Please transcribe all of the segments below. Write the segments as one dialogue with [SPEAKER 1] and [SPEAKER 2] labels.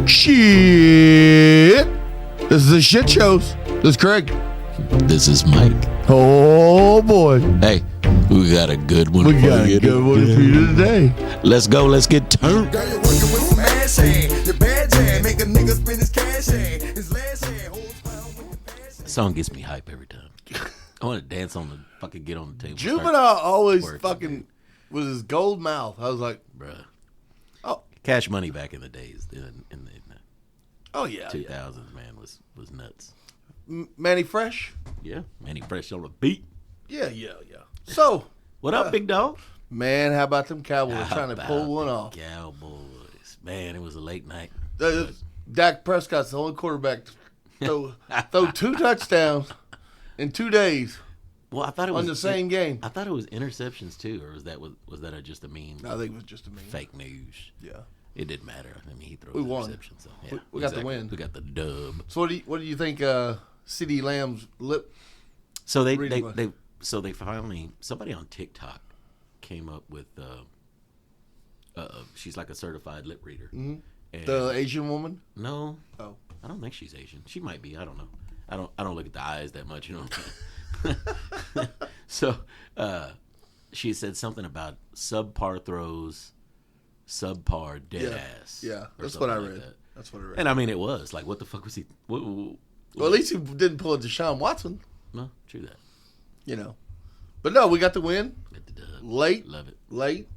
[SPEAKER 1] Shit. This is the shit shows. This is Craig.
[SPEAKER 2] This is Mike.
[SPEAKER 1] Oh boy.
[SPEAKER 2] Hey, we got a good one.
[SPEAKER 1] We got a good one for you today.
[SPEAKER 2] Let's go. Let's get turned.
[SPEAKER 3] Girl, you're working with some ass hand. Your bad jam. Make a nigga spend his cash hand. His last hand. Holds pound with the passion.
[SPEAKER 2] Song gets me hype every time. I want to dance on the fucking get on the table.
[SPEAKER 1] Juvenile always
[SPEAKER 2] working,
[SPEAKER 1] fucking with his gold mouth. I was like,
[SPEAKER 2] Bruh.
[SPEAKER 1] oh,
[SPEAKER 2] Cash Money back in the days. In the
[SPEAKER 1] oh yeah.
[SPEAKER 2] 2000s, man, was nuts.
[SPEAKER 1] Manny Fresh?
[SPEAKER 2] Yeah. Manny Fresh on the beat.
[SPEAKER 1] Yeah. So,
[SPEAKER 2] What up, big dog?
[SPEAKER 1] man, how about them Cowboys
[SPEAKER 2] How
[SPEAKER 1] trying to
[SPEAKER 2] about
[SPEAKER 1] pull one
[SPEAKER 2] the
[SPEAKER 1] off?
[SPEAKER 2] Cowboys. Man, it was a late night.
[SPEAKER 1] Dak Prescott's the only quarterback to throw 2 touchdowns in 2 days
[SPEAKER 2] Well, I thought it was
[SPEAKER 1] on the same game.
[SPEAKER 2] I thought it was interceptions too, or was that just a meme?
[SPEAKER 1] I think it was just a meme.
[SPEAKER 2] Fake news.
[SPEAKER 1] Yeah.
[SPEAKER 2] It didn't matter. I mean, he throws
[SPEAKER 1] We won.
[SPEAKER 2] interceptions. So, yeah,
[SPEAKER 1] We got the win.
[SPEAKER 2] We got the dub.
[SPEAKER 1] So what do you think? CeeDee Lamb's lip.
[SPEAKER 2] So they
[SPEAKER 1] Read it,
[SPEAKER 2] finally, somebody on TikTok came up with she's like a certified lip reader.
[SPEAKER 1] Mm-hmm.
[SPEAKER 2] And
[SPEAKER 1] The Asian woman.
[SPEAKER 2] no,
[SPEAKER 1] Oh.
[SPEAKER 2] I don't think she's Asian. She might be. I don't know. I don't look at the eyes that much, you know. So she said something about subpar throws, subpar dead ass.
[SPEAKER 1] Yeah,
[SPEAKER 2] or
[SPEAKER 1] that's what I
[SPEAKER 2] something like
[SPEAKER 1] read.
[SPEAKER 2] that.
[SPEAKER 1] That's what I read.
[SPEAKER 2] And I mean, it was like, what the fuck was he?
[SPEAKER 1] Well, at least he didn't pull a Deshaun Watson.
[SPEAKER 2] No, true that.
[SPEAKER 1] You know. But no, we got the win.
[SPEAKER 2] Get the dub.
[SPEAKER 1] Late.
[SPEAKER 2] Love it.
[SPEAKER 1] Late.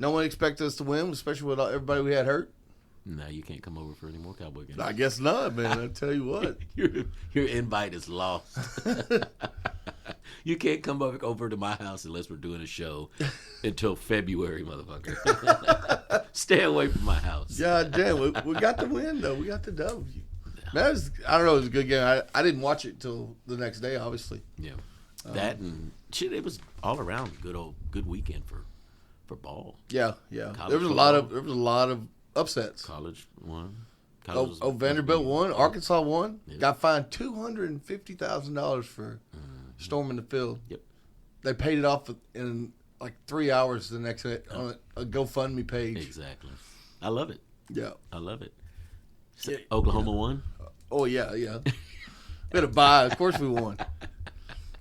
[SPEAKER 1] No one expected us to win, especially with everybody we had hurt.
[SPEAKER 2] No, you can't come over for any more Cowboy games.
[SPEAKER 1] I guess not, man. I tell you what.
[SPEAKER 2] Your invite is lost. You can't come over to my house unless we're doing a show until February, motherfucker. Stay away from my house.
[SPEAKER 1] God damn, we got the win though. We got the W. Man, I don't know. It was a good game. I didn't watch it till the next day, obviously.
[SPEAKER 2] Yeah, that and shit. It was all around good weekend for ball.
[SPEAKER 1] Yeah.
[SPEAKER 2] College
[SPEAKER 1] There was a lot of upsets.
[SPEAKER 2] College won.
[SPEAKER 1] Vanderbilt won. Arkansas won.
[SPEAKER 2] Yeah.
[SPEAKER 1] Got fined $250,000 for storming the field.
[SPEAKER 2] Yep.
[SPEAKER 1] They paid it off in like 3 hours the next day on a GoFundMe page.
[SPEAKER 2] Exactly. I love it.
[SPEAKER 1] Yeah.
[SPEAKER 2] I love it. So,
[SPEAKER 1] Yeah,
[SPEAKER 2] Oklahoma won.
[SPEAKER 1] Oh yeah. We had a bye. Of course we won.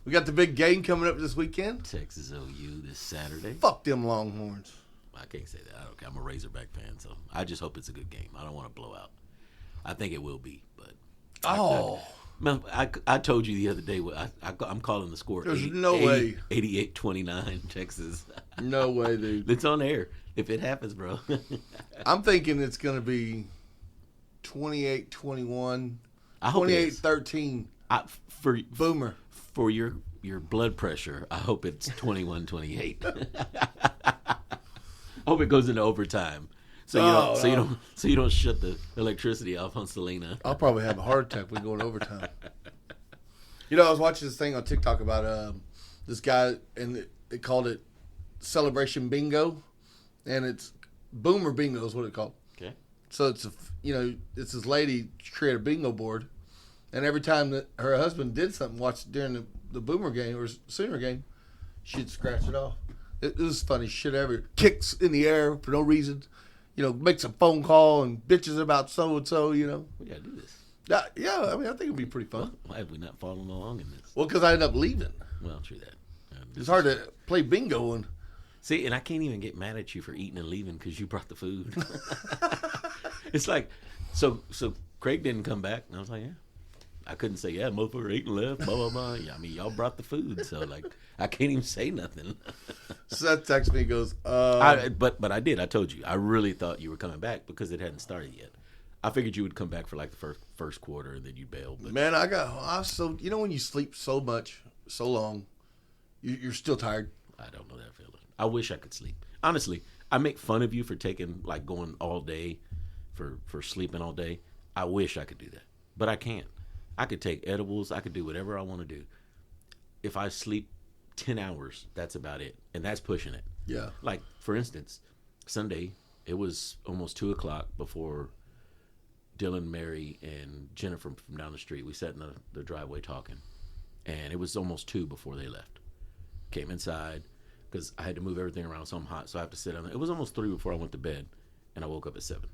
[SPEAKER 1] We got the big game coming up this weekend.
[SPEAKER 2] Texas OU this Saturday.
[SPEAKER 1] Fuck them Longhorns.
[SPEAKER 2] I can't say that. I don't care. I'm a Razorback fan, so I just hope it's a good game. I don't want to blow out. I think it will be, but I told you the other day. I'm calling the score.
[SPEAKER 1] There's no way.
[SPEAKER 2] 88-29 Texas.
[SPEAKER 1] No way, dude.
[SPEAKER 2] It's on air. If it happens, bro.
[SPEAKER 1] I'm thinking it's going to be 28-21,
[SPEAKER 2] I hope it is.
[SPEAKER 1] 28-13. Boomer.
[SPEAKER 2] For your blood pressure, I hope it's 21-28. I hope it goes into overtime. So you don't shut the electricity off on Selena.
[SPEAKER 1] I'll probably have a heart attack if we go in overtime. You know, I was watching this thing on TikTok about this guy, and they called it Celebration Bingo, and it's Boomer Bingo is what it's called.
[SPEAKER 2] Okay.
[SPEAKER 1] So it's it's this lady created a bingo board, and every time that her husband did something, watched during the Boomer game or Sooner game, she'd scratch it off. It was funny shit ever. Kicks in the air for no reason. You know, makes a phone call and bitches about so and so. You know.
[SPEAKER 2] We gotta do this.
[SPEAKER 1] Yeah, I mean, I think it'd be pretty fun.
[SPEAKER 2] Why have we not followed along in this?
[SPEAKER 1] Well, because I ended up leaving.
[SPEAKER 2] Well, true that.
[SPEAKER 1] It's hard to play bingo and.
[SPEAKER 2] See, and I can't even get mad at you for eating and leaving because you brought the food. It's like, so Craig didn't come back, and I was like, yeah. I couldn't say, yeah, motherfucker ate and left, blah, blah, blah. Yeah, I mean, y'all brought the food, so, like, I can't even say nothing.
[SPEAKER 1] Seth texts me and goes,
[SPEAKER 2] But I did. I told you. I really thought you were coming back because it hadn't started yet. I figured you would come back for, like, the first quarter, and then you'd bail. But
[SPEAKER 1] man, I was so, you know when you sleep so much, so long, you're still tired?
[SPEAKER 2] I don't know that feeling. I wish I could sleep. Honestly, I make fun of you for taking, like, going all day, for sleeping all day. I wish I could do that, but I can't. I could take edibles. I could do whatever I want to do. If I sleep 10 hours, that's about it, and that's pushing it.
[SPEAKER 1] Yeah.
[SPEAKER 2] Like, for instance, Sunday, it was almost 2 o'clock before Dylan, Mary, and Jennifer from down the street, we sat in the driveway talking, and it was almost 2 before they left. Came inside, because I had to move everything around, so I'm hot, so I have to sit down there. It was almost 3 before I went to bed, and I woke up at 7.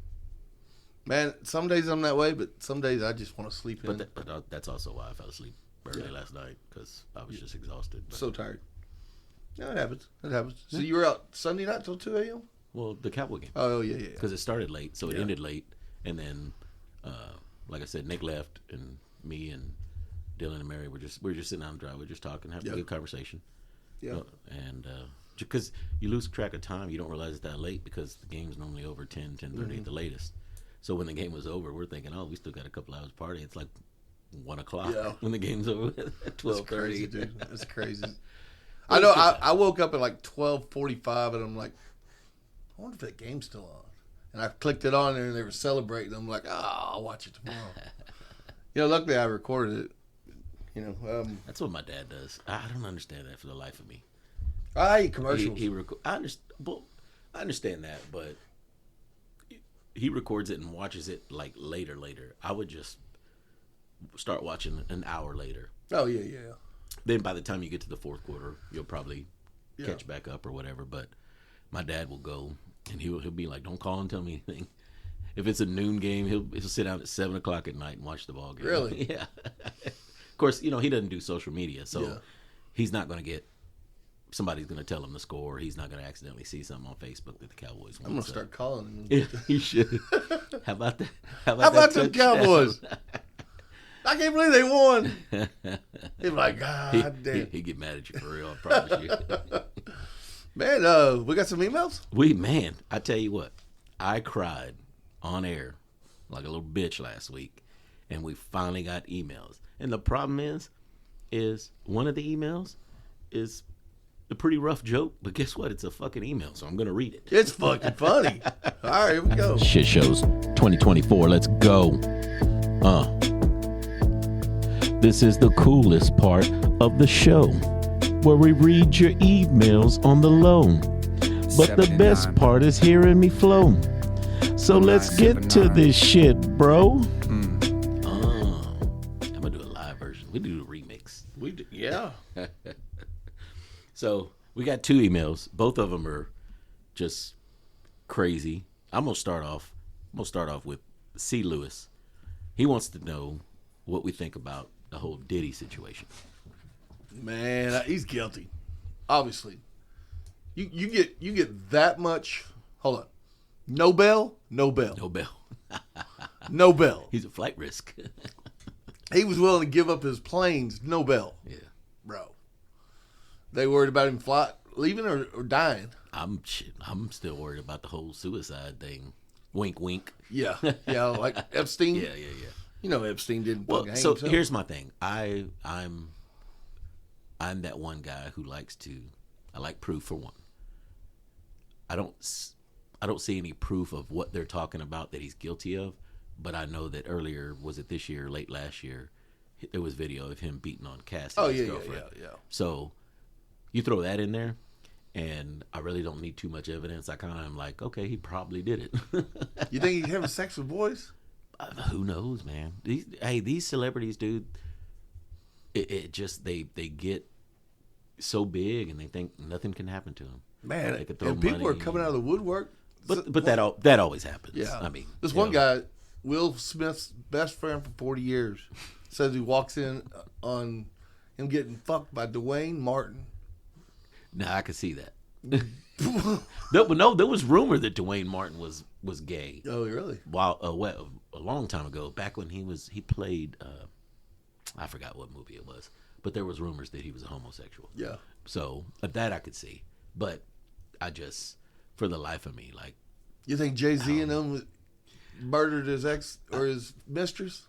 [SPEAKER 1] Man, some days I'm that way, but some days I just want to sleep in.
[SPEAKER 2] But that's also why I fell asleep early last night, because I was just exhausted. But,
[SPEAKER 1] So tired. No, it happens. It happens. So you were out Sunday night till 2 a.m.?
[SPEAKER 2] well, the Cowboy game.
[SPEAKER 1] Oh, yeah.
[SPEAKER 2] Because it started late, so it ended late. And then, like I said, Nick left, and me and Dylan and Mary were just sitting on the drive. We're just talking, having a good conversation.
[SPEAKER 1] Yeah.
[SPEAKER 2] And because you lose track of time, you don't realize it's that late because the game's normally over 10:30 at the latest. So when the game was over, we're thinking, oh, we still got a couple hours party. It's like 1 o'clock when the game's over at 12:30.
[SPEAKER 1] That's crazy, dude. That's crazy. I know. I woke up at like 12:45, and I'm like, I wonder if that game's still on. And I clicked it on there, and they were celebrating. I'm like, I'll watch it tomorrow. Luckily I recorded it.
[SPEAKER 2] That's what my dad does. I don't understand that for the life of me.
[SPEAKER 1] I hate commercials.
[SPEAKER 2] I understand that, but he records it and watches it like later. I would just start watching an hour later.
[SPEAKER 1] Oh, yeah.
[SPEAKER 2] Then by the time you get to the fourth quarter, you'll probably catch back up or whatever. But my dad will go, and he'll be like, "Don't call and tell me anything." If it's a noon game, he'll sit down at 7 o'clock at night and watch the ball game.
[SPEAKER 1] Really?
[SPEAKER 2] Yeah. Of course, he doesn't do social media, so he's not going to get somebody's going to tell him the score. He's not going to accidentally see something on Facebook that the Cowboys won.
[SPEAKER 1] I'm going to start calling him.
[SPEAKER 2] Yeah, you should. How about that?
[SPEAKER 1] How about the Cowboys? I can't believe they won. He's like, God damn.
[SPEAKER 2] He'd get mad at you for real, I promise you.
[SPEAKER 1] Man, we got some emails?
[SPEAKER 2] I tell you what, I cried on air like a little bitch last week, and we finally got emails. And the problem is one of the emails is a pretty rough joke, but guess what? It's a fucking email, so I'm going to read it.
[SPEAKER 1] It's fucking funny. All right, here we go.
[SPEAKER 2] Shit shows 2024, let's go. This is the coolest part of the show, where we read your emails on the low. But the best part is hearing me flow. So let's get to this shit, bro. I'm gonna do a live version. We do a remix.
[SPEAKER 1] Yeah.
[SPEAKER 2] So we got 2 emails. Both of them are just crazy. I'm gonna start off with C. Lewis. He wants to know what we think about the whole Diddy situation.
[SPEAKER 1] Man, he's guilty. Obviously. You get that much. Hold on. No bail.
[SPEAKER 2] No bail.
[SPEAKER 1] No bail.
[SPEAKER 2] He's a flight risk.
[SPEAKER 1] He was willing to give up his planes. No bail.
[SPEAKER 2] Yeah.
[SPEAKER 1] Bro. They worried about him leaving or dying.
[SPEAKER 2] I'm still worried about the whole suicide thing. Wink, wink.
[SPEAKER 1] Yeah. Yeah, like Epstein.
[SPEAKER 2] Yeah.
[SPEAKER 1] Epstein didn't
[SPEAKER 2] Well,
[SPEAKER 1] hang
[SPEAKER 2] so
[SPEAKER 1] himself.
[SPEAKER 2] here's my thing. I'm that one guy who I like proof for one. I don't see any proof of what they're talking about that he's guilty of, but I know that earlier, was it this year, late last year, there was video of him beating on Cassie, his girlfriend.
[SPEAKER 1] Yeah.
[SPEAKER 2] So you throw that in there, and I really don't need too much evidence. I kind of am like, okay, he probably did it.
[SPEAKER 1] You think he's having sex with boys?
[SPEAKER 2] Who knows, man? These celebrities, dude, it just they get so big and they think nothing can happen to them.
[SPEAKER 1] Man,
[SPEAKER 2] they could throw
[SPEAKER 1] and people
[SPEAKER 2] money
[SPEAKER 1] are coming out of the woodwork.
[SPEAKER 2] But that always happens.
[SPEAKER 1] Yeah,
[SPEAKER 2] I mean,
[SPEAKER 1] this one guy, Will Smith's best friend for 40 years, says he walks in on him getting fucked by Dwayne Martin.
[SPEAKER 2] Nah, I could see that. There was rumor that Dwayne Martin was gay.
[SPEAKER 1] Oh, really?
[SPEAKER 2] While a long time ago, back when he played, I forgot what movie it was, but there was rumors that he was a homosexual.
[SPEAKER 1] Yeah.
[SPEAKER 2] So that I could see, but I just, for the life of me, like.
[SPEAKER 1] You think Jay-Z and them murdered his ex or his mistress?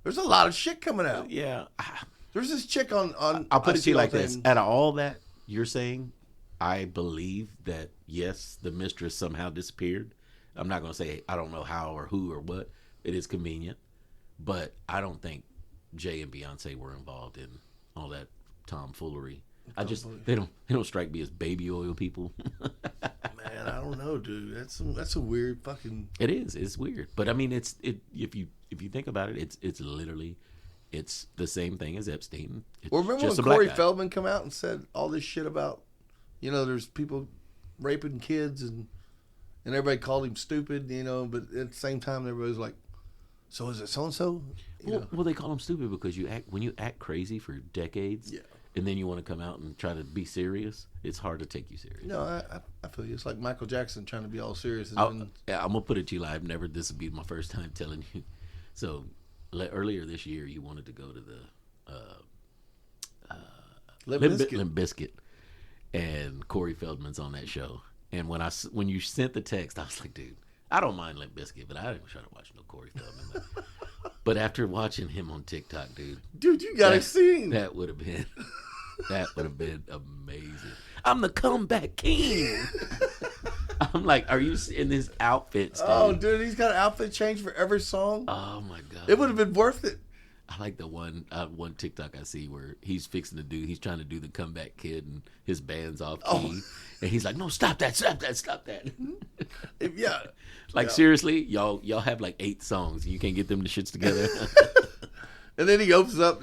[SPEAKER 1] There's a lot of shit coming out.
[SPEAKER 2] Yeah.
[SPEAKER 1] There's this chick on
[SPEAKER 2] I'll put it to you like this: out of all that you're saying, I believe that yes, the mistress somehow disappeared. I'm not going to say I don't know how or who or what. It is convenient, but I don't think Jay and Beyonce were involved in all that tomfoolery. They don't strike me as baby oil people.
[SPEAKER 1] Man, I don't know, dude. That's a weird fucking.
[SPEAKER 2] It is. It's weird, but I mean, if you think about it, it's literally. It's the same thing as Epstein.
[SPEAKER 1] Well, remember when Corey Feldman come out and said all this shit about, there's people raping kids and and everybody called him stupid, you know. But at the same time, everybody was like, "So is it so and so?"
[SPEAKER 2] Well, they call him stupid because when you act crazy for decades,
[SPEAKER 1] Yeah.
[SPEAKER 2] and then you want to come out and try to be serious. It's hard to take you serious.
[SPEAKER 1] No, I feel you. It's like Michael Jackson trying to be all serious. And
[SPEAKER 2] I'm gonna put it to you. I've never. This would be my first time telling you. So earlier this year, you wanted to go to the
[SPEAKER 1] Limp
[SPEAKER 2] Limp Bizkit, and Corey Feldman's on that show. And when you sent the text, I was like, dude, I don't mind Limp Bizkit, but I didn't try to watch no Corey Feldman. But after watching him on TikTok,
[SPEAKER 1] dude, you gotta see him.
[SPEAKER 2] That would have been amazing. I'm the comeback king. I'm like, are you in his outfits?
[SPEAKER 1] Oh, dude, he's got an outfit change for every song.
[SPEAKER 2] Oh my god,
[SPEAKER 1] it would have been worth it.
[SPEAKER 2] I like the one TikTok I see where he's he's trying to do the comeback kid and his band's off key, and he's like, no, stop that.
[SPEAKER 1] Yeah,
[SPEAKER 2] like seriously, y'all have like 8 songs, and you can't get them the shits together.
[SPEAKER 1] And then he opens up,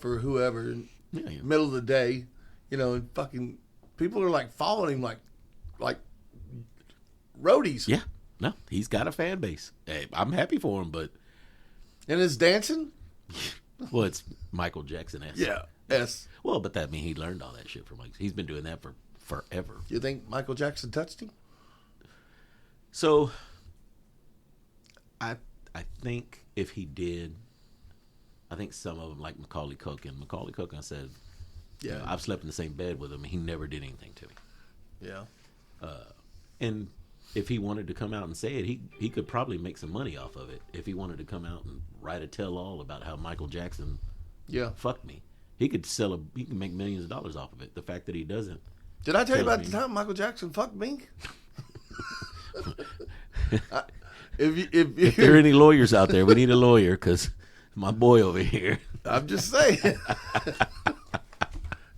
[SPEAKER 1] for whoever in middle of the day, and fucking people are like following him like roadies.
[SPEAKER 2] Yeah, no, he's got a fan base. Hey, I'm happy for him, but
[SPEAKER 1] and his dancing.
[SPEAKER 2] Well, it's Michael Jackson-esque.
[SPEAKER 1] Yeah. Yes.
[SPEAKER 2] Well, but that means he learned all that shit from he's been doing that for forever.
[SPEAKER 1] You think Michael Jackson touched him?
[SPEAKER 2] So, I think if he did, I think some of them, like Macaulay Culkin said,
[SPEAKER 1] yeah,
[SPEAKER 2] I've slept in the same bed with him, and he never did anything to me.
[SPEAKER 1] Yeah.
[SPEAKER 2] And if he wanted to come out and say it, he could probably make some money off of it. If he wanted to come out and write a tell-all about how Michael Jackson fucked me, he could make millions of dollars off of it. The fact that he doesn't.
[SPEAKER 1] Did I tell you about the time Michael Jackson fucked me? If
[SPEAKER 2] there are any lawyers out there, we need a lawyer because my boy over here.
[SPEAKER 1] I'm just saying.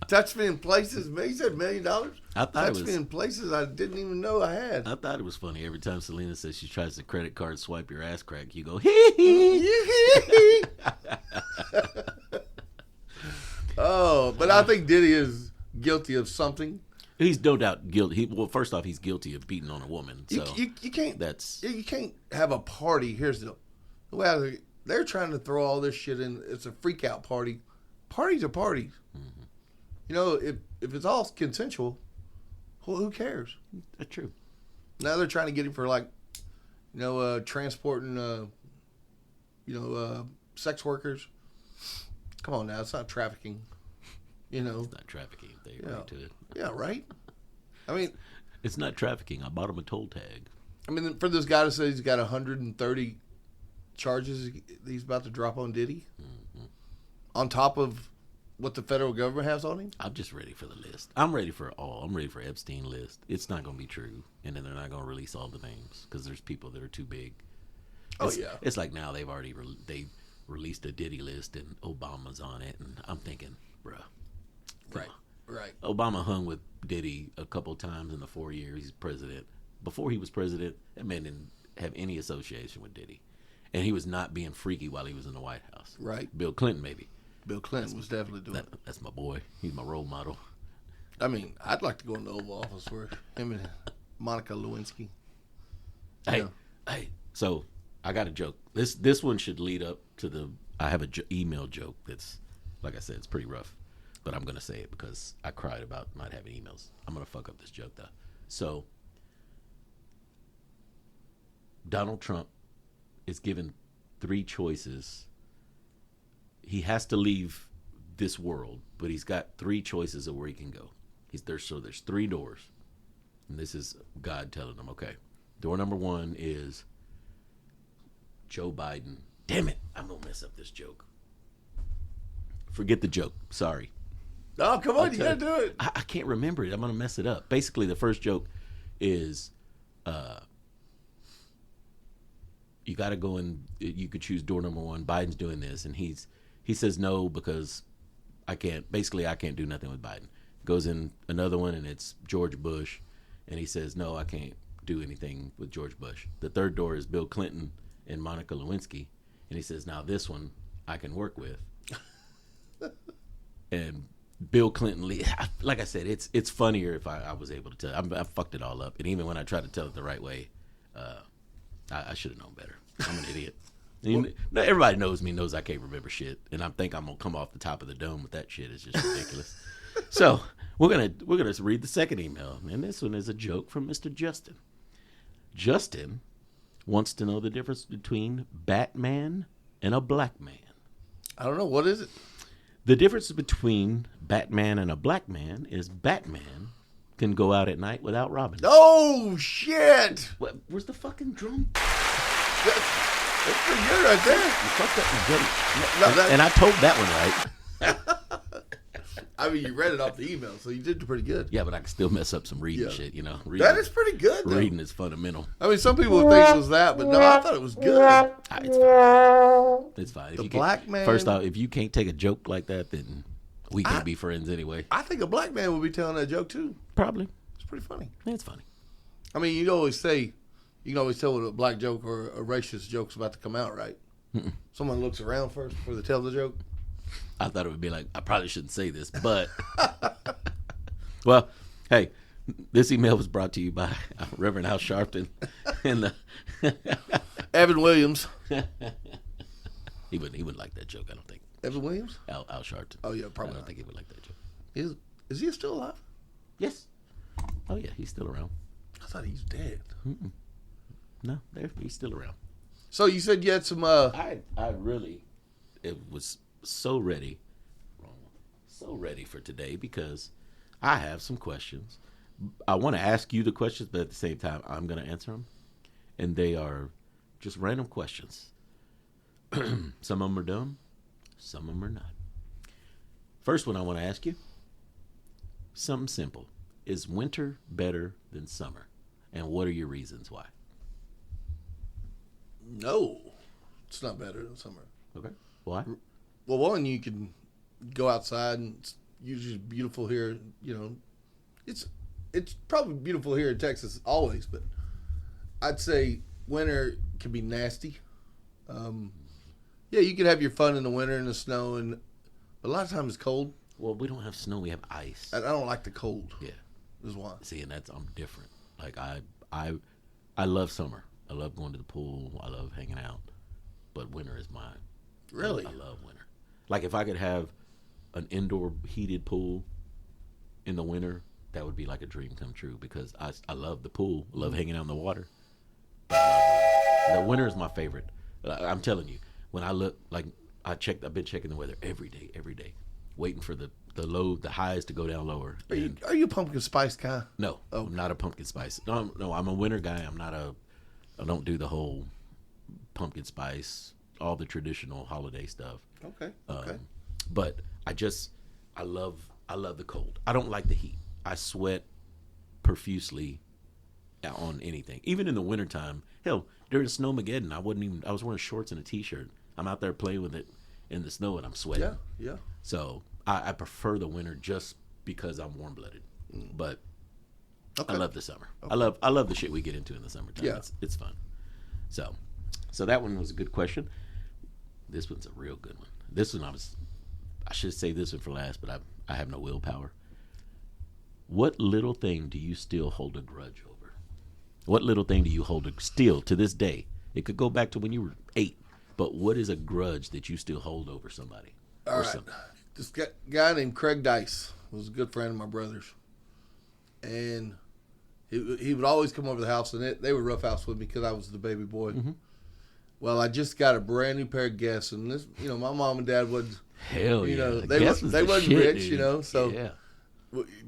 [SPEAKER 1] Touched me in places. He said $1 million. Touched me in places I didn't even know I had.
[SPEAKER 2] I thought it was funny. Every time Selena says she tries to credit card swipe your ass crack, you go, hee hee.
[SPEAKER 1] Oh, but I think Diddy is guilty of something.
[SPEAKER 2] He's no doubt guilty. Well, first off, he's guilty of beating on a woman. So
[SPEAKER 1] you can't. You can't have a party. Here's the way they're trying to throw all this shit in. It's a freak out party. Parties are parties. Mm-hmm. If it's all consensual, well, who cares?
[SPEAKER 2] That's true.
[SPEAKER 1] Now they're trying to get him for transporting, sex workers. Come on now, it's not trafficking.
[SPEAKER 2] It's not trafficking if they agree to it.
[SPEAKER 1] Yeah, right. I mean,
[SPEAKER 2] it's not trafficking. I bought him a toll tag.
[SPEAKER 1] I mean, for this guy to say he's got 130 charges he's about to drop on Diddy, on top of what the federal government has on him.
[SPEAKER 2] I'm just ready for the list. I'm ready for all. I'm ready for Epstein list. It's not going to be true, and then they're not going to release all the names because there's people that are too big. It's like now they've already they released a Diddy list and Obama's on it, and I'm thinking, bruh.
[SPEAKER 1] Right.
[SPEAKER 2] Obama hung with Diddy a couple times in the 4 years he's president. Before he was president, that man didn't have any association with Diddy. And he was not being freaky while he was in the White House.
[SPEAKER 1] Right.
[SPEAKER 2] Bill Clinton, maybe.
[SPEAKER 1] Bill Clinton was definitely doing it.
[SPEAKER 2] That's my boy. He's my role model.
[SPEAKER 1] I mean, I'd like to go in the Oval Office where him and Monica Lewinsky.
[SPEAKER 2] Hey, so I got a joke. This one should lead up to I have an email joke that's, like I said, it's pretty rough. But I'm going to say it because I cried about not having emails. I'm going to fuck up this joke, though. So, Donald Trump is given 3 choices. He has to leave this world, but he's got 3 choices of where he can go. There's 3 doors. And this is God telling him, okay, door number 1 is Joe Biden. Damn it, I'm going to mess up this joke. Forget the joke. Sorry.
[SPEAKER 1] Oh, come on, you gotta do it.
[SPEAKER 2] I can't remember it. I'm gonna mess it up. Basically, the first joke is, you gotta go in. You could choose door number 1. Biden's doing this, and he says no because I can't. Basically, I can't do nothing with Biden. Goes in another one, and it's George Bush, and he says no, I can't do anything with George Bush. The third door is Bill Clinton and Monica Lewinsky, and he says now this one I can work with. And Bill Clinton, like I said, it's funnier if I was able to tell. I fucked it all up, and even when I tried to tell it the right way, I should have known better. I'm an idiot. Everybody knows me, knows I can't remember shit, and I think I'm gonna come off the top of the dome with that shit. It's just ridiculous. So we're gonna read the second email, and this one is a joke from Mr. Justin. Justin wants to know the difference between Batman and a black man.
[SPEAKER 1] I don't know. What is it?
[SPEAKER 2] The difference between Batman and a black man is Batman can go out at night without robbing.
[SPEAKER 1] Oh, shit.
[SPEAKER 2] Where's the fucking drum?
[SPEAKER 1] That's pretty good right there.
[SPEAKER 2] You fucked up the drum. And I told that one right.
[SPEAKER 1] I mean, you read it off the email, so you did pretty good.
[SPEAKER 2] Yeah, but I can still mess up some reading shit, you know.
[SPEAKER 1] That is pretty good, though.
[SPEAKER 2] Reading is fundamental.
[SPEAKER 1] I mean, some people would think it was that, but no, I thought it was good.
[SPEAKER 2] It's fine. It's fine.
[SPEAKER 1] The black man.
[SPEAKER 2] First off, if you can't take a joke like that, then we can't be friends anyway.
[SPEAKER 1] I think a black man would be telling that joke, too.
[SPEAKER 2] Probably.
[SPEAKER 1] It's pretty funny.
[SPEAKER 2] It's funny.
[SPEAKER 1] I mean, you can always tell when a black joke or a racist joke's about to come out, right? Mm-mm. Someone looks around first before they tell the joke.
[SPEAKER 2] I thought it would be like, I probably shouldn't say this, but well, hey, this email was brought to you by Reverend Al Sharpton and the
[SPEAKER 1] Evan Williams.
[SPEAKER 2] He wouldn't like that joke, I don't think.
[SPEAKER 1] Evan Williams?
[SPEAKER 2] Al Sharpton.
[SPEAKER 1] Oh yeah, probably.
[SPEAKER 2] I don't think he would like that joke.
[SPEAKER 1] Is he still alive?
[SPEAKER 2] Yes. Oh yeah, he's still around.
[SPEAKER 1] I thought he's dead.
[SPEAKER 2] Mm-mm. No, he's still around.
[SPEAKER 1] So you said you had some.
[SPEAKER 2] I really, it was so ready for today because I have some questions. I want to ask you the questions, but at the same time, I'm going to answer them, and they are just random questions. Some of them are dumb, some of them are not. First one I want to ask you, something simple: is winter better than summer, and what are your reasons why?
[SPEAKER 1] No, it's not better than summer.
[SPEAKER 2] Okay, why?
[SPEAKER 1] Well, one, you can go outside and it's usually beautiful here. You know, it's probably beautiful here in Texas always, but I'd say winter can be nasty. Yeah, you can have your fun in the winter in the snow, but a lot of times it's cold.
[SPEAKER 2] Well, we don't have snow; we have ice.
[SPEAKER 1] I don't like the cold.
[SPEAKER 2] Yeah,
[SPEAKER 1] is why.
[SPEAKER 2] See, and I'm different. Like I love summer. I love going to the pool. I love hanging out, but winter is mine.
[SPEAKER 1] Really,
[SPEAKER 2] I love winter. Like if I could have an indoor heated pool in the winter, that would be like a dream come true because I love the pool. I love hanging out in the water. The winter is my favorite. I'm telling you, when I look, like I've been checking the weather every day, waiting for the highs to go down lower.
[SPEAKER 1] Are you a pumpkin spice guy?
[SPEAKER 2] No, I'm not a pumpkin spice. No, I'm a winter guy. I don't do the whole pumpkin spice, all the traditional holiday stuff.
[SPEAKER 1] Okay.
[SPEAKER 2] But I love the cold. I don't like the heat. I sweat profusely on anything. Even in the wintertime. Hell, during Snowmageddon, I was wearing shorts and a t-shirt. I'm out there playing with it in the snow and I'm sweating.
[SPEAKER 1] Yeah.
[SPEAKER 2] So I prefer the winter just because I'm warm-blooded. But
[SPEAKER 1] okay.
[SPEAKER 2] I love the summer.
[SPEAKER 1] Okay.
[SPEAKER 2] I love the shit we get into in the summertime.
[SPEAKER 1] Yeah.
[SPEAKER 2] It's fun. So that one was a good question. This one's a real good one. This one I should say this one for last, but I have no willpower. What little thing do you still hold a grudge over? What little thing do you hold still to this day? It could go back to when you were 8, but what is a grudge that you still hold over somebody?
[SPEAKER 1] All right.
[SPEAKER 2] Something?
[SPEAKER 1] This guy named Craig Dice was a good friend of my brother's, and he would always come over to the house, and they would roughhouse with me because I was the baby boy. Mm-hmm. Well, I just got a brand new pair of Guess, and this, my mom and dad wasn't.
[SPEAKER 2] Hell yeah.
[SPEAKER 1] They wasn't
[SPEAKER 2] shit,
[SPEAKER 1] rich,
[SPEAKER 2] dude.
[SPEAKER 1] so
[SPEAKER 2] yeah.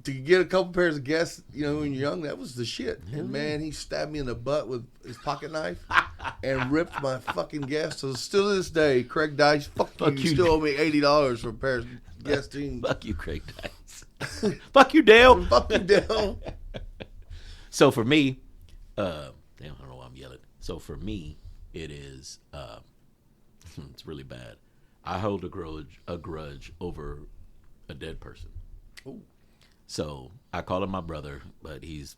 [SPEAKER 1] To get a couple pairs of Guess, when you're young, that was the shit.
[SPEAKER 2] Hell
[SPEAKER 1] and man, he stabbed me in the butt with his pocket knife and ripped my fucking Guess. So still to this day, Craig Dice, fuck you, you still owe me $80 for a pair of Guess jeans.
[SPEAKER 2] Fuck you, Craig Dice. Fuck you, Dale.
[SPEAKER 1] Fuck you, Dale.
[SPEAKER 2] So for me, damn, I don't know why I'm yelling. So for me, it is, it's really bad. I hold a grudge over a dead person.
[SPEAKER 1] Ooh.
[SPEAKER 2] So I call him my brother, but he's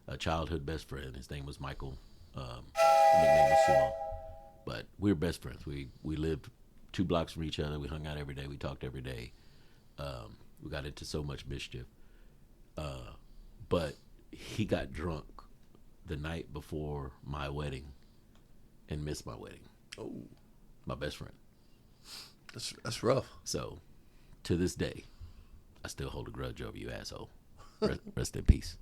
[SPEAKER 2] a childhood best friend. His name was Michael. Nickname was Sumo. But we were best friends. We lived 2 blocks from each other. We hung out every day. We talked every day. We got into so much mischief. But he got drunk the night before my wedding and missed my wedding.
[SPEAKER 1] Oh,
[SPEAKER 2] My best friend.
[SPEAKER 1] that's rough.
[SPEAKER 2] So, to this day, I still hold a grudge over you, asshole. Rest in peace.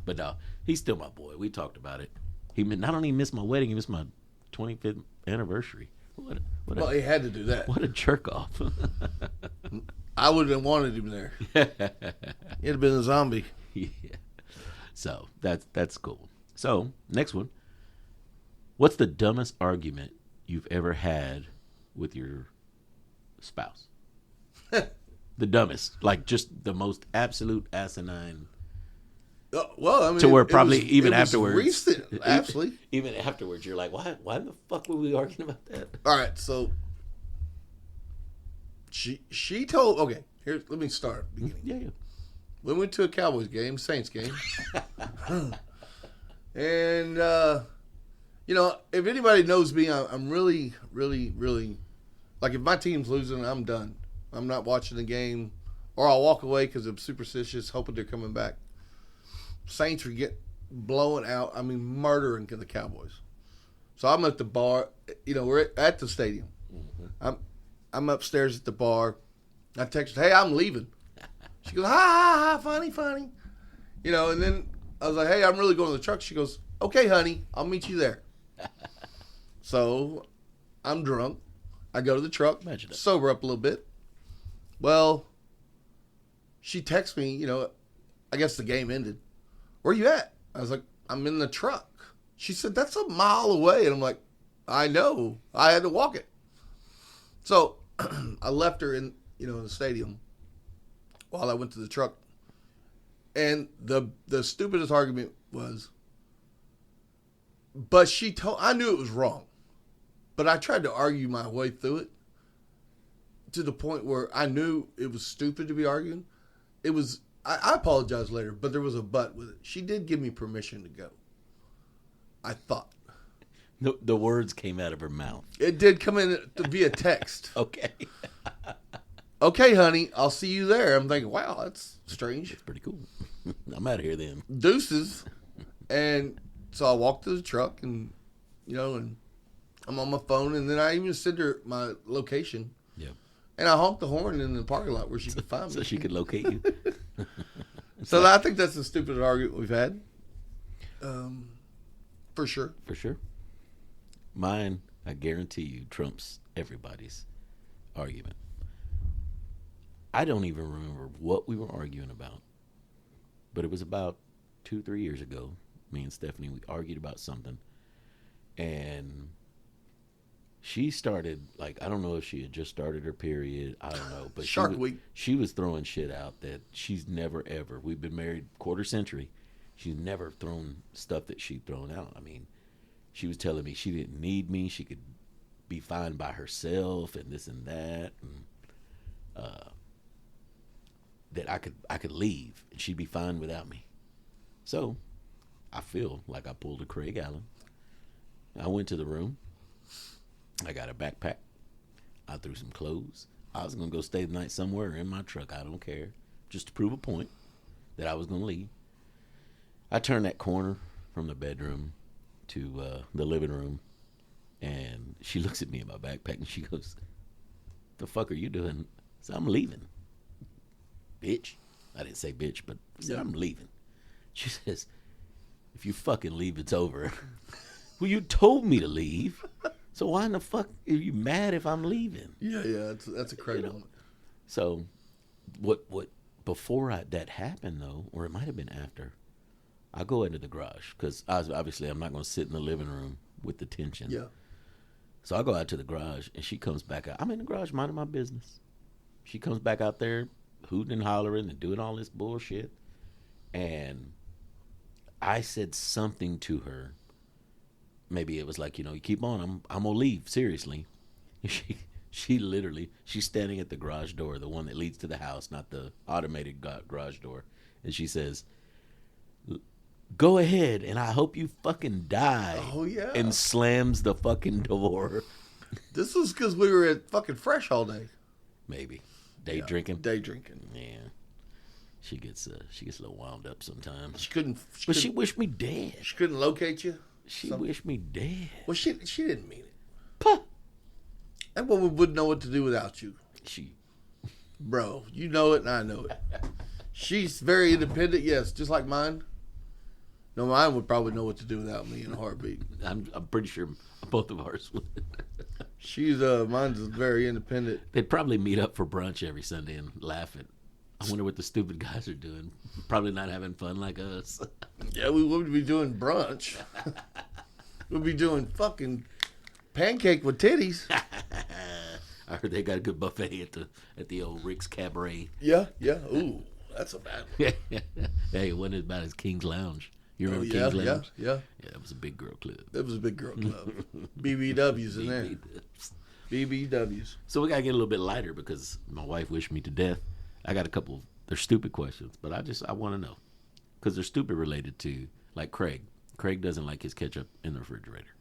[SPEAKER 2] But no, he's still my boy. We talked about it. He not only missed my wedding, he missed my 25th anniversary.
[SPEAKER 1] Well, he had to do that.
[SPEAKER 2] What a jerk off.
[SPEAKER 1] I wouldn't have wanted him there. He'd have been a zombie.
[SPEAKER 2] Yeah. So that's cool. So next one. What's the dumbest argument you've ever had with your spouse? The dumbest, like just the most absolute asinine.
[SPEAKER 1] Well, I mean,
[SPEAKER 2] To where probably even
[SPEAKER 1] it was
[SPEAKER 2] afterwards,
[SPEAKER 1] recent, absolutely.
[SPEAKER 2] Even afterwards, you're like, why the fuck were we arguing about that?
[SPEAKER 1] All right, so she told. Okay, here, let me start at the beginning.
[SPEAKER 2] Yeah.
[SPEAKER 1] We went to a Cowboys game, Saints game, and you know, if anybody knows me, I'm really, really, really like if my team's losing, I'm done. I'm not watching the game, or I'll walk away because I'm superstitious, hoping they're coming back. Saints are blowing out. I mean, murdering the Cowboys. So I'm at the bar. You know, we're at the stadium. Mm-hmm. I'm upstairs at the bar. I text her, "Hey, I'm leaving." She goes, "Ha ha ha, funny." You know, and then I was like, "Hey, I'm really going to the truck." She goes, "Okay, honey, I'll meet you there." So I'm drunk. I go to the truck, sober up a little bit. Well, she texts me. You know, I guess the game ended. "Where you at?" I was like, "I'm in the truck." She said, "That's a mile away." And I'm like, "I know. I had to walk it." So I left her in the stadium while I went to the truck. And the stupidest argument was, but I knew it was wrong. But I tried to argue my way through it to the point where I knew it was stupid to be arguing. It was, I apologize later, but there was a but with it. She did give me permission to go. I thought.
[SPEAKER 2] The words came out of her mouth.
[SPEAKER 1] It did come in via text.
[SPEAKER 2] Okay.
[SPEAKER 1] "Okay, honey, I'll see you there." I'm thinking, wow, that's strange.
[SPEAKER 2] It's pretty cool. I'm out of here then.
[SPEAKER 1] Deuces. And so I walked to the truck and I'm on my phone, and then I even sent her my location.
[SPEAKER 2] Yeah.
[SPEAKER 1] And I honked the horn in the parking lot where she could find me.
[SPEAKER 2] So she could locate you.
[SPEAKER 1] So I think that's the stupidest argument we've had. For sure.
[SPEAKER 2] For sure. Mine, I guarantee you, trumps everybody's argument. I don't even remember what we were arguing about, but it was about 2-3 years ago. Me and Stephanie, we argued about something, and she started, like, I don't know if she had just started her period, I don't know, but she was throwing shit out that she's never ever, we've been married quarter century, she's never thrown stuff that she'd thrown out. I mean, she was telling me she didn't need me, she could be fine by herself and this and that, and that I could leave and she'd be fine without me. So I feel like I pulled a Craig Allen. I went to the room. I got a backpack. I threw some clothes. I was going to go stay the night somewhere in my truck. I don't care. Just to prove a point that I was going to leave. I turned that corner from the bedroom to the living room, and she looks at me in my backpack, and she goes, "The fuck are you doing?" So I'm leaving. Bitch. I didn't say bitch, but I said, "I'm leaving." She says, "If you fucking leave, it's over." Well, you told me to leave. So why in the fuck are you mad if I'm leaving?
[SPEAKER 1] Yeah, that's a crazy moment.
[SPEAKER 2] So, what before that happened though, or it might have been after, I go into the garage because obviously I'm not going to sit in the living room with the tension.
[SPEAKER 1] Yeah.
[SPEAKER 2] So I go out to the garage and she comes back out. I'm in the garage minding my business. She comes back out there hooting and hollering and doing all this bullshit, and I said something to her. Maybe it was like, you keep on, I'm gonna leave, seriously. She literally, she's standing at the garage door, the one that leads to the house, not the automated garage door, and she says, "Go ahead, and I hope you fucking die."
[SPEAKER 1] Oh, yeah.
[SPEAKER 2] And slams the fucking door.
[SPEAKER 1] This was because we were at fucking Fresh all day.
[SPEAKER 2] Maybe. Day drinking.
[SPEAKER 1] Day drinking.
[SPEAKER 2] Yeah. She gets a little wound up sometimes.
[SPEAKER 1] But
[SPEAKER 2] she wished me dead.
[SPEAKER 1] She couldn't locate you.
[SPEAKER 2] She wished me dead.
[SPEAKER 1] Well, she didn't mean it.
[SPEAKER 2] Puh.
[SPEAKER 1] That woman wouldn't know what to do without you. Bro, you know it and I know it. She's very independent, yes, just like mine. No, mine would probably know what to do without me in a heartbeat.
[SPEAKER 2] I'm pretty sure both of ours would.
[SPEAKER 1] Mine's very independent.
[SPEAKER 2] They'd probably meet up for brunch every Sunday and laugh at. I wonder what the stupid guys are doing. Probably not having fun like us.
[SPEAKER 1] Yeah, we would be doing brunch. We'd be doing fucking pancake with titties.
[SPEAKER 2] I heard they got a good buffet at the old Rick's Cabaret.
[SPEAKER 1] Yeah. Ooh, that's a bad one.
[SPEAKER 2] Hey, it wasn't as bad as King's Lounge. You remember
[SPEAKER 1] Yeah,
[SPEAKER 2] King's Lounge?
[SPEAKER 1] yeah.
[SPEAKER 2] Yeah, it was a big girl club.
[SPEAKER 1] That was a big girl club. BBWs in there. BBWs.
[SPEAKER 2] So we got to get a little bit lighter because my wife wished me to death. I got a couple. They're stupid questions, but I want to know because they're stupid related to like Craig. Craig doesn't like his ketchup in the refrigerator.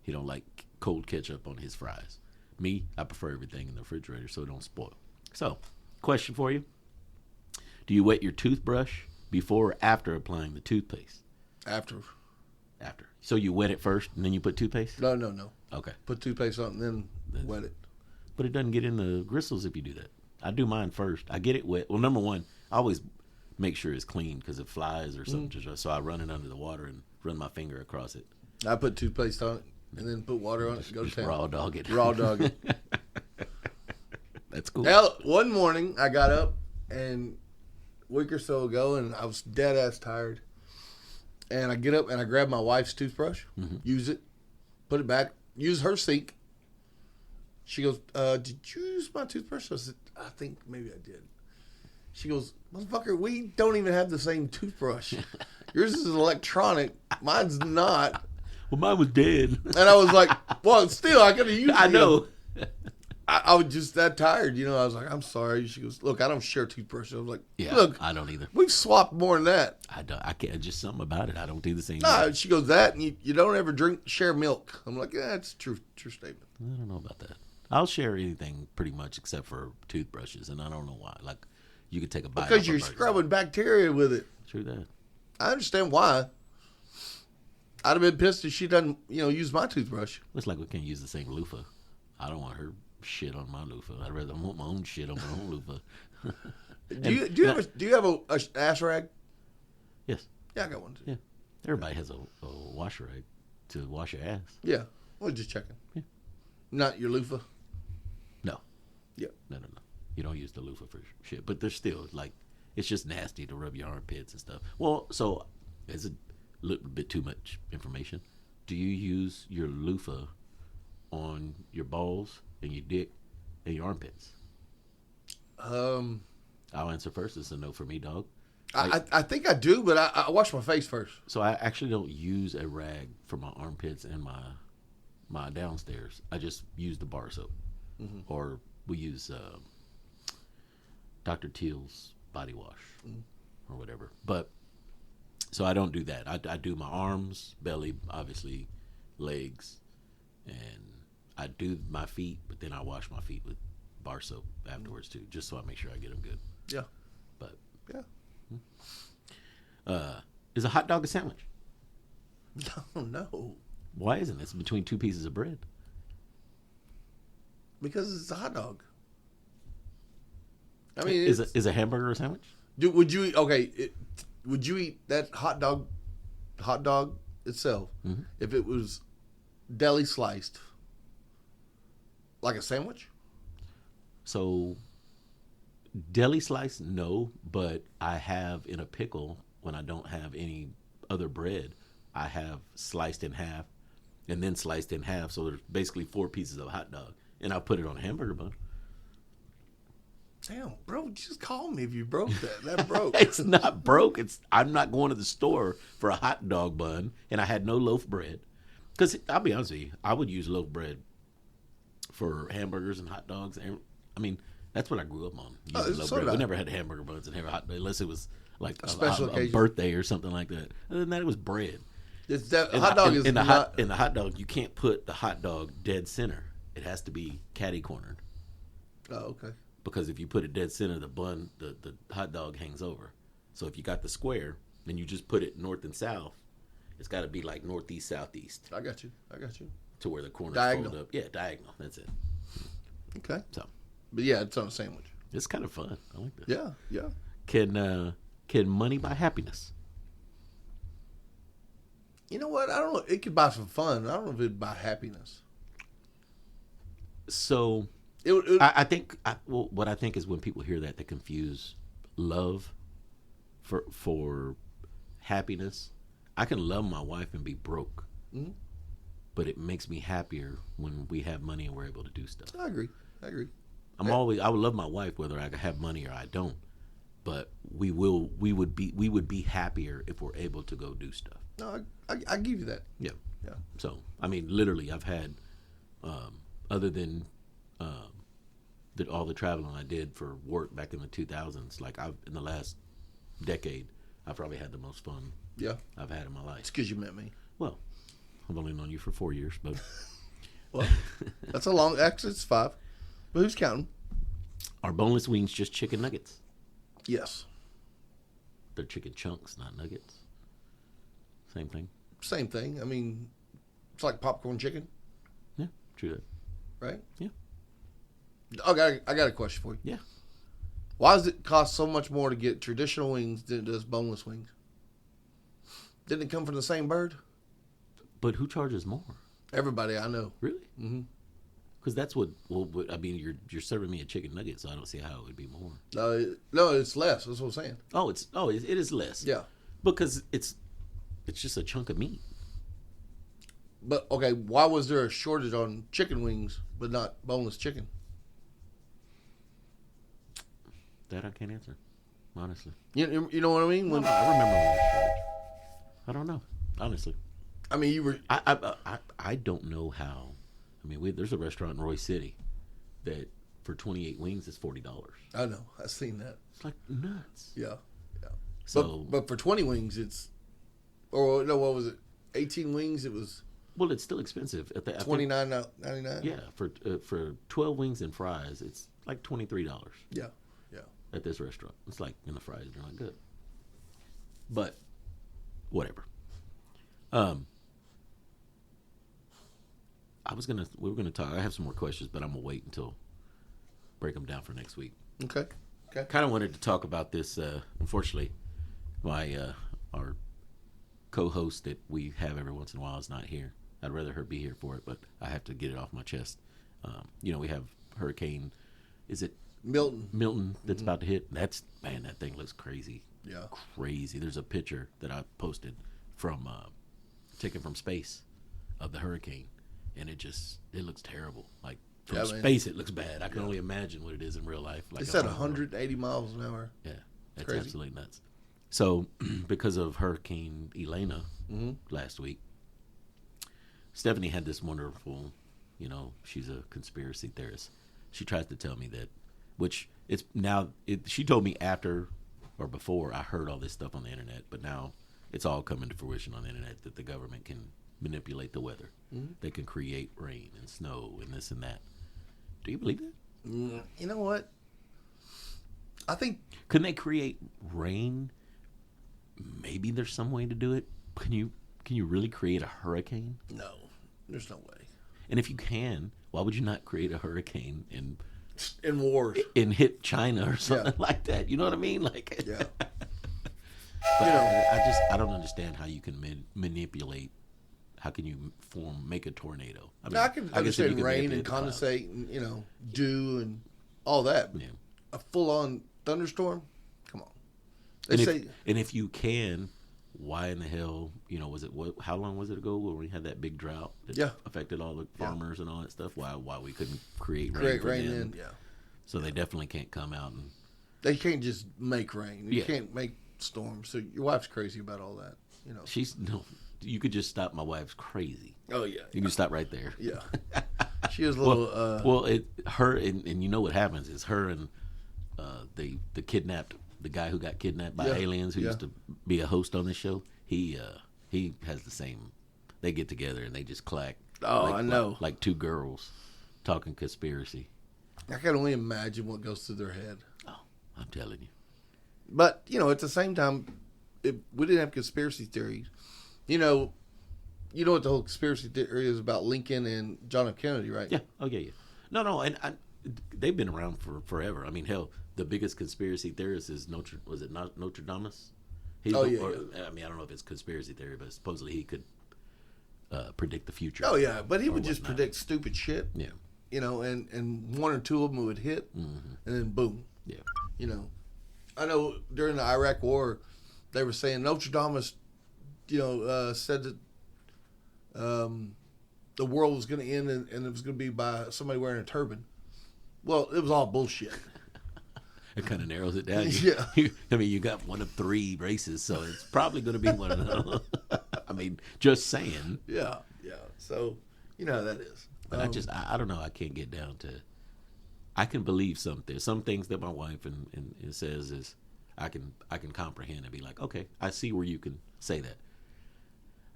[SPEAKER 2] He don't like cold ketchup on his fries. Me, I prefer everything in the refrigerator so it don't spoil. So, question for you: do you wet your toothbrush before or after applying the toothpaste?
[SPEAKER 1] After.
[SPEAKER 2] So you wet it first and then you put toothpaste?
[SPEAKER 1] No.
[SPEAKER 2] Okay.
[SPEAKER 1] Put toothpaste on and then wet it.
[SPEAKER 2] But it doesn't get in the gristles if you do that. I do mine first. I get it wet. Well, number one, I always make sure it's clean because it flies or something. So I run it under the water and run my finger across it.
[SPEAKER 1] I put toothpaste on it and then put water on it and go to
[SPEAKER 2] Just
[SPEAKER 1] town.
[SPEAKER 2] raw dog it.
[SPEAKER 1] Raw dog it.
[SPEAKER 2] That's cool.
[SPEAKER 1] Hell, one morning I got up and a week or so ago and I was dead ass tired. And I get up and I grab my wife's toothbrush, use it, put it back, use her sink. She goes, did you use my toothbrush? I said, I think maybe I did. She goes, motherfucker, we don't even have the same toothbrush. Yours is electronic. Mine's not.
[SPEAKER 2] Well, mine was dead.
[SPEAKER 1] And I was like, well, still, I could have used it.
[SPEAKER 2] I know.
[SPEAKER 1] I was just that tired, I was like, I'm sorry. She goes, look, I don't share toothbrushes. I was like,
[SPEAKER 2] Yeah,
[SPEAKER 1] look,
[SPEAKER 2] I don't either.
[SPEAKER 1] we've swapped more than that.
[SPEAKER 2] I can't. Just something about it. I don't do the same.
[SPEAKER 1] Nah, she goes, that, and you don't ever share milk. I'm like, yeah, it's a true statement.
[SPEAKER 2] I don't know about that. I'll share anything pretty much except for toothbrushes, and I don't know why. Like, you could take a bite.
[SPEAKER 1] Because
[SPEAKER 2] off
[SPEAKER 1] you're
[SPEAKER 2] a burger.
[SPEAKER 1] scrubbing bacteria with it.
[SPEAKER 2] True that.
[SPEAKER 1] I understand why. I'd have been pissed if she doesn't, use my toothbrush.
[SPEAKER 2] Looks like we can't use the same loofah. I don't want her shit on my loofah. I'd rather want my own shit on my own loofah.
[SPEAKER 1] Do you have a ass rag?
[SPEAKER 2] Yes.
[SPEAKER 1] Yeah, I got one too.
[SPEAKER 2] Yeah. Everybody has a wash rag to wash your ass.
[SPEAKER 1] Yeah. Well, just checking.
[SPEAKER 2] Yeah.
[SPEAKER 1] Not your loofah.
[SPEAKER 2] No.
[SPEAKER 1] Yeah.
[SPEAKER 2] No. You don't use the loofah for shit. But there's still, like, it's just nasty to rub your armpits and stuff. Well, so, is it a little bit too much information? Do you use your loofah on your balls and your dick and your armpits? I'll answer first. It's a no for me, dog.
[SPEAKER 1] I think I do, but I wash my face first.
[SPEAKER 2] So I actually don't use a rag for my armpits and my downstairs. I just use the bar soap, or we use Dr. Teal's body wash or whatever. But so I don't do that. I do my arms, belly, obviously, legs, and I do my feet. But then I wash my feet with bar soap afterwards too, just so I make sure I get them good.
[SPEAKER 1] Yeah.
[SPEAKER 2] But
[SPEAKER 1] yeah.
[SPEAKER 2] Is a hot dog a sandwich?
[SPEAKER 1] No.
[SPEAKER 2] Why isn't it? It's between two pieces of bread.
[SPEAKER 1] Because it's a hot dog. I mean,
[SPEAKER 2] is a hamburger a sandwich?
[SPEAKER 1] Would you eat? Would you eat that hot dog itself if it was deli sliced like a sandwich?
[SPEAKER 2] So, deli slice, no, but I have in a pickle when I don't have any other bread, I have sliced in half and then sliced in half. So there's basically 4 pieces of hot dog, and I'll put it on a hamburger bun.
[SPEAKER 1] Damn, bro, just call me if you broke that. That broke.
[SPEAKER 2] It's not broke. I'm not going to the store for a hot dog bun, and I had no loaf bread. Because I'll be honest with you, I would use loaf bread for hamburgers and hot dogs. And I mean, that's what I grew up on. Using loaf bread. We never had hamburger buns and have a hot dog unless it was like a special occasion, a birthday or something like that. Other than that, it was bread.
[SPEAKER 1] Hot dog is
[SPEAKER 2] in the
[SPEAKER 1] not...
[SPEAKER 2] in the hot dog. You can't put the hot dog dead center. It has to be catty cornered.
[SPEAKER 1] Oh, okay.
[SPEAKER 2] because if you put it dead center, the bun, the hot dog hangs over. So if you got the square, then you just put it north and south. It's got to be like northeast, southeast.
[SPEAKER 1] I got you.
[SPEAKER 2] To where the corners
[SPEAKER 1] Diagonal.
[SPEAKER 2] fold up. Yeah, diagonal. That's it.
[SPEAKER 1] Okay.
[SPEAKER 2] So,
[SPEAKER 1] But yeah, it's on a sandwich.
[SPEAKER 2] it's kind of fun. I like this.
[SPEAKER 1] Yeah.
[SPEAKER 2] Can money buy happiness?
[SPEAKER 1] You know what? I don't know. It could buy some fun. I don't know if it'd buy happiness.
[SPEAKER 2] So,
[SPEAKER 1] It
[SPEAKER 2] I think what I think is when people hear that, they confuse love for happiness. I can love my wife and be broke, but it makes me happier when we have money and we're able to do stuff.
[SPEAKER 1] I agree.
[SPEAKER 2] I would love my wife whether I have money or I don't, but we would be happier if we're able to go do stuff.
[SPEAKER 1] No, I give you that.
[SPEAKER 2] Yeah.
[SPEAKER 1] Yeah.
[SPEAKER 2] So I mean, literally, I've had other than all the traveling I did for work back in the 2000s, like in the last decade, I probably had the most fun I've had in my life.
[SPEAKER 1] It's because you met me.
[SPEAKER 2] Well, I've only known you for 4 years, but
[SPEAKER 1] Well, that's a long. Actually, it's 5. But who's counting?
[SPEAKER 2] are boneless wings just chicken nuggets?
[SPEAKER 1] Yes.
[SPEAKER 2] They're chicken chunks, not nuggets. Same thing.
[SPEAKER 1] Same thing. I mean, it's like popcorn chicken,
[SPEAKER 2] Yeah, true that.
[SPEAKER 1] right?
[SPEAKER 2] Yeah.
[SPEAKER 1] Okay, I got a question for you.
[SPEAKER 2] Yeah.
[SPEAKER 1] Why does it cost so much more to get traditional wings than it does boneless wings? Didn't it come from the same bird?
[SPEAKER 2] But who charges more?
[SPEAKER 1] Everybody I know.
[SPEAKER 2] Really?
[SPEAKER 1] Mm-hmm.
[SPEAKER 2] Because that's what I mean. You're serving me a chicken nugget, so I don't see how it would be more.
[SPEAKER 1] No, it's less. That's what I'm saying.
[SPEAKER 2] It is less.
[SPEAKER 1] Yeah.
[SPEAKER 2] Because it's just a chunk of meat.
[SPEAKER 1] But, okay, why was there a shortage on chicken wings but not boneless chicken?
[SPEAKER 2] That I can't answer, honestly.
[SPEAKER 1] You know what I mean? When,
[SPEAKER 2] I remember when it was shortage. I don't know, honestly.
[SPEAKER 1] I mean, you were...
[SPEAKER 2] I don't know how. I mean, there's a restaurant in Roy City that for 28 wings is $40.
[SPEAKER 1] I know. I've seen that.
[SPEAKER 2] It's like nuts.
[SPEAKER 1] Yeah.
[SPEAKER 2] So,
[SPEAKER 1] But for 20 wings, it's... Or, no, what was it? 18 wings, it was
[SPEAKER 2] well, it's still expensive. I think-
[SPEAKER 1] $29.99?
[SPEAKER 2] Yeah, for 12 wings and fries, it's like $23.
[SPEAKER 1] Yeah.
[SPEAKER 2] At this restaurant. It's like, and the fries are not good. But, whatever. We were gonna talk. I have some more questions, but I'm gonna wait until break them down for next week.
[SPEAKER 1] Okay.
[SPEAKER 2] Kind of wanted to talk about this. Unfortunately, our co-host that we have every once in a while is not here. I'd rather her be here for it, but I have to get it off my chest. We have Hurricane. Is it Milton that's about to hit? That thing looks crazy.
[SPEAKER 1] Yeah.
[SPEAKER 2] Crazy. There's a picture that I posted from taken from space of the hurricane, and it looks terrible. Like from space, it looks bad. I can only imagine what it is in real life. Like
[SPEAKER 1] it's at 180 miles an hour.
[SPEAKER 2] Yeah, that's
[SPEAKER 1] crazy.
[SPEAKER 2] absolutely nuts. So, because of Hurricane Elena last week, Stephanie had this wonderful, she's a conspiracy theorist. She tries to tell me that, she told me after or before I heard all this stuff on the internet, but now it's all coming to fruition on the internet that the government can manipulate the weather. They can create rain and snow and this and that. Do you believe that?
[SPEAKER 1] You know what? I think...
[SPEAKER 2] Couldn't they create rain? Maybe there's some way to do it. Can you really create a hurricane?
[SPEAKER 1] No, there's no way.
[SPEAKER 2] And if you can, why would you not create a hurricane and
[SPEAKER 1] in wars
[SPEAKER 2] and hit China or something like that? You know what I mean? Like,
[SPEAKER 1] yeah.
[SPEAKER 2] But I don't understand how you can manipulate. How can you make a tornado? I mean,
[SPEAKER 1] I can understand rain and
[SPEAKER 2] cloud.
[SPEAKER 1] condensate and dew and all that. But a full-on thunderstorm, come on.
[SPEAKER 2] And if you can, why in the hell? How long was it ago when we had that big drought that affected all the farmers and all that stuff? Why we couldn't create rain for them? So they definitely can't come out and
[SPEAKER 1] they can't just make rain. You can't make storms. So your wife's crazy about all that.
[SPEAKER 2] You could just stop my wife's crazy.
[SPEAKER 1] Oh yeah,
[SPEAKER 2] you can stop right there.
[SPEAKER 1] Yeah, she was a little.
[SPEAKER 2] Her and you know what happens is her and the guy who got kidnapped by aliens who used to be a host on this show. He has the same. They get together and they just clack.
[SPEAKER 1] Oh, I know.
[SPEAKER 2] Like two girls talking conspiracy.
[SPEAKER 1] I can only imagine what goes through their head.
[SPEAKER 2] Oh, I'm telling you.
[SPEAKER 1] But, at the same time, if we didn't have conspiracy theories, you know what the whole conspiracy theory is about Lincoln and John F. Kennedy, right?
[SPEAKER 2] Yeah. Oh, yeah. No, and they've been around for forever. I mean, hell, the biggest conspiracy theorist is Notre Dame? I mean, I don't know if it's conspiracy theory, but supposedly he could predict the future.
[SPEAKER 1] Oh, yeah, but he would just predict stupid shit.
[SPEAKER 2] Yeah.
[SPEAKER 1] And one or two of them would hit, and then boom.
[SPEAKER 2] Yeah.
[SPEAKER 1] I know during the Iraq War, they were saying Nostradamus, said that the world was going to end and it was going to be by somebody wearing a turban. Well, it was all bullshit.
[SPEAKER 2] It kind of narrows it down.
[SPEAKER 1] Yeah.
[SPEAKER 2] I mean, you got one of 3 races, so it's probably going to be one of them. I mean, just saying.
[SPEAKER 1] Yeah. So, you know how that is.
[SPEAKER 2] But I don't know. I can't get down to. I can believe something. Some things that my wife and says is, I can comprehend and be like, okay, I see where you can say that.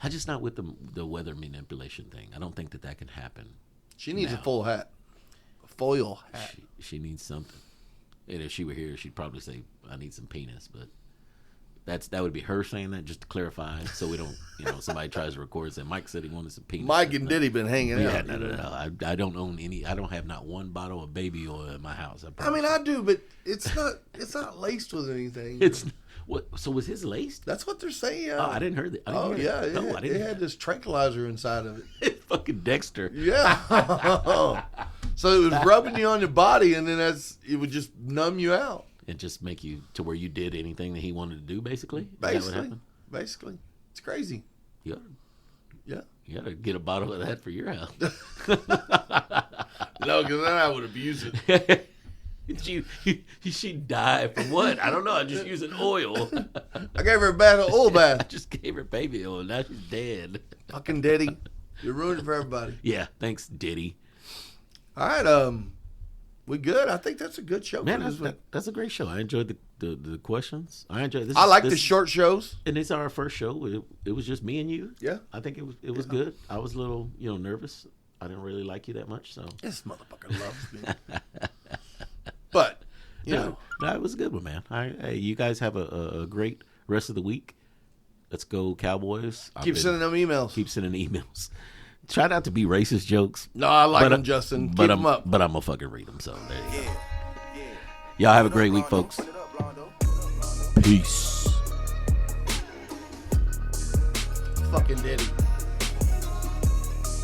[SPEAKER 2] I'm just not with the weather manipulation thing. I don't think that can happen.
[SPEAKER 1] She needs
[SPEAKER 2] now.
[SPEAKER 1] a full hat, a foil hat.
[SPEAKER 2] She needs something. And if she were here, she'd probably say, I need some penis. But that would be her saying that, just to clarify, so we don't, somebody tries to record and say, Mike said he wanted some penis.
[SPEAKER 1] Mike and Diddy been hanging out.
[SPEAKER 2] No. I don't own any. I don't have not one bottle of baby oil in my house.
[SPEAKER 1] I do, but it's not laced with anything.
[SPEAKER 2] It's what? So was his laced?
[SPEAKER 1] That's what they're saying.
[SPEAKER 2] Oh, I didn't hear that.
[SPEAKER 1] I didn't. It had this tranquilizer inside of it.
[SPEAKER 2] Fucking Dexter.
[SPEAKER 1] Yeah. So it was rubbing you on your body, and then it would just numb you out.
[SPEAKER 2] And just make you to where you did anything that he wanted to do, basically?
[SPEAKER 1] Basically. It's crazy.
[SPEAKER 2] Yeah.
[SPEAKER 1] Yeah.
[SPEAKER 2] You got to get a bottle of that for your house.
[SPEAKER 1] No, because then I would abuse it.
[SPEAKER 2] She'd die from what? I don't know. I'm just using oil.
[SPEAKER 1] I gave her a oil bath.
[SPEAKER 2] I just gave her baby oil. Now she's dead.
[SPEAKER 1] Fucking Diddy. You ruined it for everybody.
[SPEAKER 2] Yeah. Thanks, Diddy.
[SPEAKER 1] All right. We good? I think that's a good show.
[SPEAKER 2] Man, that's a great show. I enjoyed the questions. I enjoyed this.
[SPEAKER 1] I like the short shows.
[SPEAKER 2] And it's our first show. It was just me and you.
[SPEAKER 1] Yeah.
[SPEAKER 2] I think it was good. I was a little, nervous. I didn't really like you that much, so.
[SPEAKER 1] This motherfucker loves me. But,
[SPEAKER 2] No, it was a good one, man. Hey, you guys have a great rest of the week. Let's go, Cowboys.
[SPEAKER 1] Keep sending them emails.
[SPEAKER 2] Keep sending emails. Try not to be racist jokes.
[SPEAKER 1] No, I like them, Justin. Keep them up.
[SPEAKER 2] But I'm going to fucking read them, so there you go. Y'all have a great week, folks. Peace.
[SPEAKER 1] Fucking Diddy.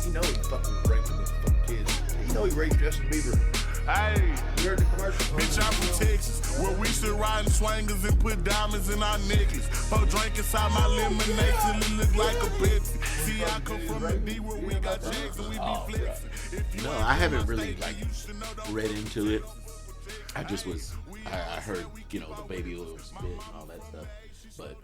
[SPEAKER 1] You know he fucking raped these fucking kids. You know he raped Justin Bieber.
[SPEAKER 3] Hey,
[SPEAKER 1] You heard the commercial?
[SPEAKER 3] bitch, I'm from Texas, where we still riding swangers and put diamonds in our necklace. Pour drink inside my lemonade till it look like a Pepsi. See, I come from the D where we got checks and we be flexing.
[SPEAKER 2] No, I haven't really read into it. I just was. I heard the baby oil spit and all that stuff, but